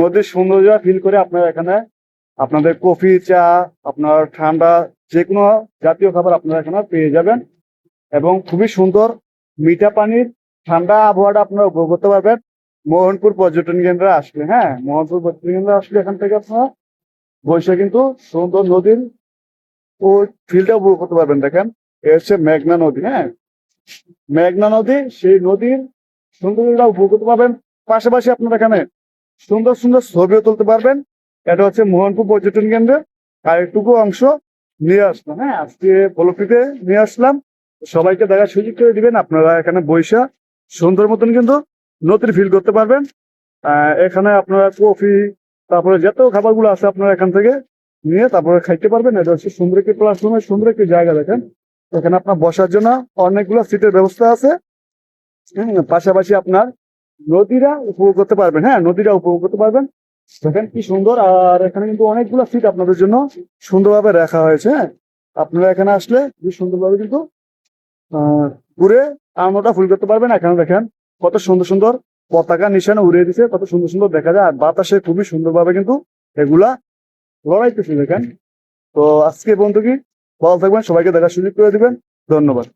নদীর সৌন্দর্য ফিল করে আপনারা এখানে আপনাদের কফি, চা, আপনার ঠান্ডা যে কোনো জাতীয় খাবার আপনারা এখানে পেয়ে যাবেন এবং খুবই সুন্দর মিঠা পানির ঠান্ডা আবহাওয়াটা আপনারা উপভোগ করতে পারবেন মোহনপুর পর্যটন কেন্দ্রে আসলে। হ্যাঁ, মোহনপুর পর্যটন কেন্দ্রে আসলে এখান থেকে আপনারা বসে কিন্তু সুন্দর নদীর ও ফিলটা উপভোগ করতে পারবেন। দেখেন এ হচ্ছে মেঘনা নদী। হ্যাঁ, মেঘনা নদী, সেই নদীর সৌন্দর্যটা উপভোগ করতে পারবেন। পাশাপাশি আপনারা এখানে সুন্দর সুন্দর ছবিও তুলতে পারবেন। এটা হচ্ছে মোহনপুর পর্যটন কেন্দ্রের আরেকটুকু অংশ নিয়ে আসলাম। হ্যাঁ, আজকে পলকটিতে নিয়ে আসলাম, সবাইকে দেখার সুযোগ করে দিবেন। আপনারা এখানে বৈশা সুন্দর মতন কিন্তু নদীর ফিল করতে পারবেন। এখানে আপনারা কফি, তারপরে যত খাবারগুলো আছে আপনারা এখান থেকে নিয়ে তারপরে খাইতে পারবেন। এটা হচ্ছে সুন্দর একটি প্ল্যাটফর্মের সুন্দর একটি জায়গা। দেখেন এখানে আপনার বসার জন্য অনেকগুলো সিটের ব্যবস্থা আছে। পাশাপাশি আপনার নদীরা উপভোগ করতে পারবেন। হ্যাঁ, নদীরা উপভোগ করতে পারবেন। দেখেন কি সুন্দর। আর এখানে কিন্তু অনেকগুলো সিট আপনাদের জন্য সুন্দরভাবে রাখা হয়েছে। হ্যাঁ, আপনারা এখানে আসলে খুব সুন্দরভাবে কিন্তু ঘুরে আনন্দটা ফুল করতে পারবেন। এখানে দেখেন কত সুন্দর সুন্দর পতাকা নিশানা উড়িয়ে দিচ্ছে, কত সুন্দর সুন্দর দেখা যায়। আর বাতাসে খুবই সুন্দরভাবে কিন্তু এগুলা লড়াইতেছে। দেখেন তো আজকে বন্ধু কি ভালো থাকবেন, সবাইকে দেখার সুযোগ করে দিবেন। ধন্যবাদ।